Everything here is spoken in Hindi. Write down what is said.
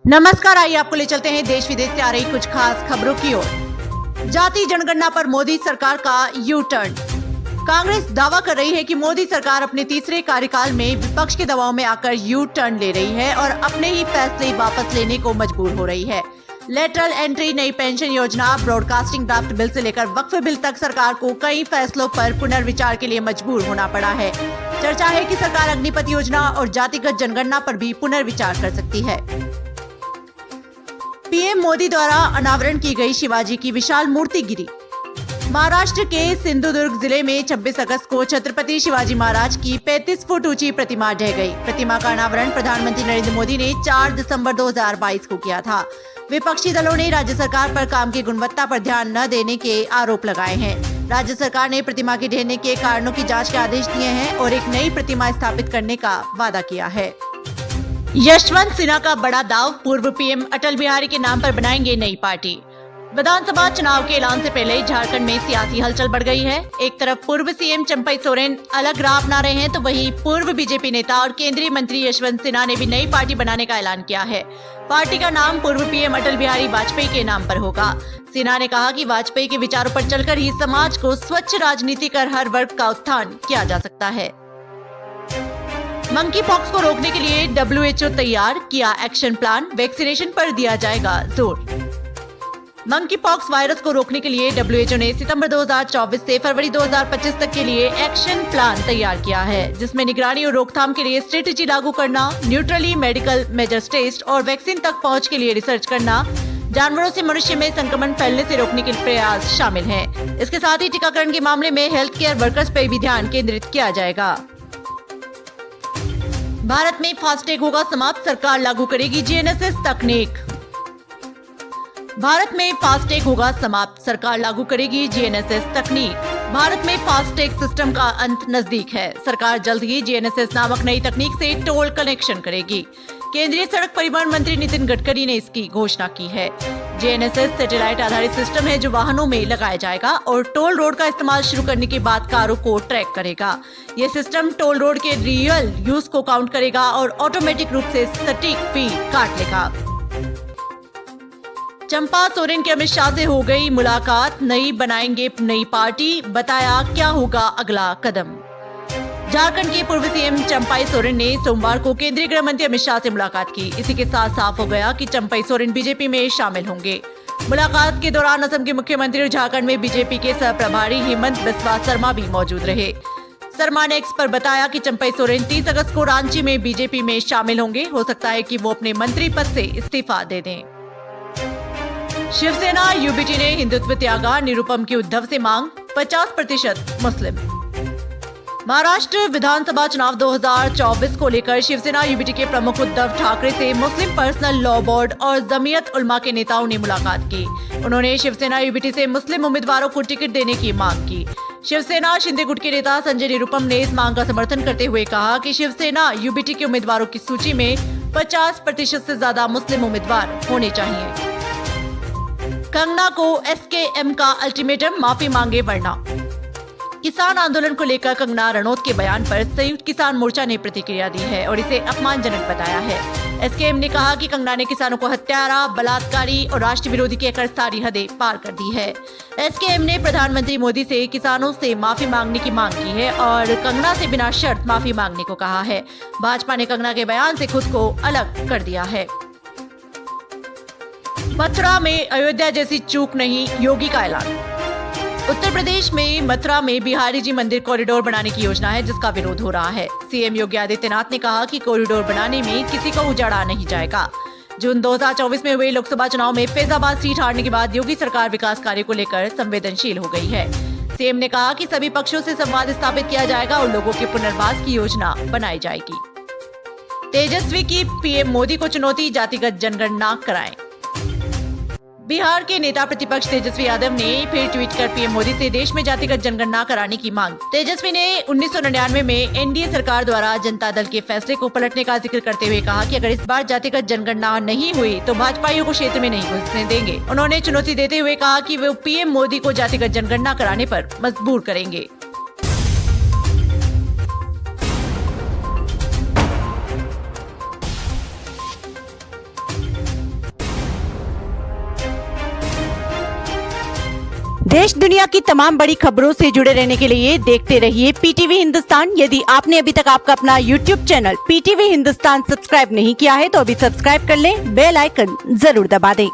नमस्कार, आइए आपको ले चलते हैं देश विदेश से आ रही कुछ खास खबरों की ओर। जाति जनगणना पर मोदी सरकार का यू टर्न। कांग्रेस दावा कर रही है कि मोदी सरकार अपने तीसरे कार्यकाल में विपक्ष के दबाव में आकर यू टर्न ले रही है और अपने ही फैसले वापस लेने को मजबूर हो रही है। लेटरल एंट्री, नई पेंशन योजना, ब्रॉडकास्टिंग ड्राफ्ट बिल से लेकर वक्फ बिल तक सरकार को कई फैसलों पर पुनर्विचार के लिए मजबूर होना पड़ा है। चर्चा है कि सरकार अग्निपथ योजना और जातिगत जनगणना पर भी पुनर्विचार कर सकती है। पीएम मोदी द्वारा अनावरण की गई शिवाजी की विशाल मूर्ति गिरी। महाराष्ट्र के सिंधुदुर्ग जिले में 26 अगस्त को छत्रपति शिवाजी महाराज की 35 फुट ऊंची प्रतिमा ढह गई। प्रतिमा का अनावरण प्रधानमंत्री नरेंद्र मोदी ने 4 दिसंबर 2022 को किया था। विपक्षी दलों ने राज्य सरकार पर काम की गुणवत्ता पर ध्यान न देने के आरोप लगाए हैं। राज्य सरकार ने प्रतिमा के ढहने के कारणों की जांच के आदेश दिए हैं और एक नई प्रतिमा स्थापित करने का वादा किया है। यशवंत सिन्हा का बड़ा दाव, पूर्व पीएम अटल बिहारी के नाम पर बनाएंगे नई पार्टी। विधानसभा चुनाव के ऐलान से पहले झारखंड में सियासी हलचल बढ़ गई है। एक तरफ पूर्व सीएम चंपई सोरेन अलग राह अपना रहे हैं, तो वहीं पूर्व बीजेपी नेता और केंद्रीय मंत्री यशवंत सिन्हा ने भी नई पार्टी बनाने का ऐलान किया है। पार्टी का नाम पूर्व पीएम अटल बिहारी वाजपेयी के नाम पर होगा। सिन्हा ने कहा कि वाजपेयी के विचारों पर चलकर ही समाज को स्वच्छ राजनीति कर हर वर्ग का उत्थान किया जा सकता है। मंकी पॉक्स को रोकने के लिए WHO तैयार किया एक्शन प्लान, वैक्सीनेशन पर दिया जाएगा जोर। मंकी पॉक्स वायरस को रोकने के लिए WHO ने सितंबर 2024 से फरवरी 2025 तक के लिए एक्शन प्लान तैयार किया है, जिसमें निगरानी और रोकथाम के लिए स्ट्रेटेजी लागू करना, न्यूट्रली मेडिकल मेजर्स टेस्ट और वैक्सीन तक पहुंच के लिए रिसर्च करना, जानवरों से मनुष्य में संक्रमण फैलने से रोकने के प्रयास शामिल हैं। इसके साथ ही टीकाकरण के मामले में हेल्थ केयर वर्कर्स पर भी ध्यान केंद्रित किया जाएगा। भारत में फास्टैग होगा समाप्त, सरकार लागू करेगी GNSS तकनीक। भारत में फास्टैग होगा समाप्त, सरकार लागू करेगी GNSS तकनीक। भारत में फास्टैग सिस्टम का अंत नजदीक है। सरकार जल्द ही GNSS नामक नई तकनीक से टोल कनेक्शन करेगी। केंद्रीय सड़क परिवहन मंत्री नितिन गडकरी ने इसकी घोषणा की है। GNSS सैटेलाइट आधारित सिस्टम है जो वाहनों में लगाया जाएगा और टोल रोड का इस्तेमाल शुरू करने के बाद कारों को ट्रैक करेगा। ये सिस्टम टोल रोड के रियल यूज को काउंट करेगा और ऑटोमेटिक रूप से सटीक फी काट लेगा। चंपा सोरेन की अमित शाह से हो गई मुलाकात, नई बनाएंगे नई पार्टी, बताया क्या होगा अगला कदम। झारखंड के पूर्व सीएम चंपई सोरेन ने सोमवार को केंद्रीय गृह मंत्री अमित शाह से मुलाकात की। इसी के साथ साफ हो गया कि चंपई सोरेन बीजेपी में शामिल होंगे। मुलाकात के दौरान असम के मुख्यमंत्री और झारखंड में बीजेपी के सह प्रभारी हेमंत बिस्वा शर्मा भी मौजूद रहे। शर्मा ने एक्स पर बताया कि चंपई सोरेन 30 अगस्त को रांची में बीजेपी में शामिल होंगे। हो सकता है कि वो अपने मंत्री पद से इस्तीफा दे दें। शिवसेना यूबीटी ने हिंदुत्व त्यागा, निरुपम की उद्धव से मांग, 50% मुस्लिम। महाराष्ट्र विधानसभा चुनाव 2024 को लेकर शिवसेना यूबीटी के प्रमुख उद्धव ठाकरे से मुस्लिम पर्सनल लॉ बोर्ड और जमीयत उलमा के नेताओं ने मुलाकात की। उन्होंने शिवसेना यूबीटी से मुस्लिम उम्मीदवारों को टिकट देने की मांग की। शिवसेना शिंदे गुट के नेता संजय निरुपम ने इस मांग का समर्थन करते हुए कहा कि शिवसेना यूबीटी के उम्मीदवारों की सूची में 50% से ज्यादा मुस्लिम उम्मीदवार होने चाहिए। कंगना को SKM का अल्टीमेटम, माफी मांगे वरना। किसान आंदोलन को लेकर कंगना रनौत के बयान पर संयुक्त किसान मोर्चा ने प्रतिक्रिया दी है और इसे अपमानजनक बताया है। SKM ने कहा कि कंगना ने किसानों को हत्यारा, बलात्कारी और राष्ट्र विरोधी कहकर सारी हदें पार कर दी है। SKM ने प्रधानमंत्री मोदी से किसानों से माफी मांगने की मांग की है और कंगना से बिना शर्त माफी मांगने को कहा है। भाजपा ने कंगना के बयान से खुद को अलग कर दिया है। मथुरा में अयोध्या जैसी चूक नहीं, योगी का ऐलान। उत्तर प्रदेश में मथुरा में बिहारी जी मंदिर कॉरिडोर बनाने की योजना है, जिसका विरोध हो रहा है। सीएम योगी आदित्यनाथ ने कहा कि कॉरिडोर बनाने में किसी को उजाड़ा नहीं जाएगा। जून 2024 में हुए लोकसभा चुनाव में फैजाबाद सीट हारने के बाद योगी सरकार विकास कार्य को लेकर संवेदनशील हो गई है। सीएम ने कहा कि सभी पक्षों से संवाद स्थापित किया जाएगा और लोगों के पुनर्वास की योजना बनाई जाएगी। तेजस्वी की पीएम मोदी को चुनौती, जातिगत जनगणना कराएं। बिहार के नेता प्रतिपक्ष तेजस्वी यादव ने फिर ट्वीट कर पीएम मोदी से देश में जातिगत जनगणना कराने की मांग। तेजस्वी ने 1999 में एनडीए सरकार द्वारा जनता दल के फैसले को पलटने का जिक्र करते हुए कहा कि अगर इस बार जातिगत जनगणना नहीं हुई तो भाजपाइयों को क्षेत्र में नहीं घुसने देंगे। उन्होंने चुनौती देते हुए कहा कि वो पीएम मोदी को जातिगत जनगणना कराने पर मजबूर करेंगे। देश दुनिया की तमाम बड़ी खबरों से जुड़े रहने के लिए देखते रहिए पीटीवी हिंदुस्तान। यदि आपने अभी तक आपका अपना YouTube channel PTV Hindustan subscribe नहीं किया है तो अभी सब्सक्राइब कर लें, बेल आइकन जरूर दबा दें।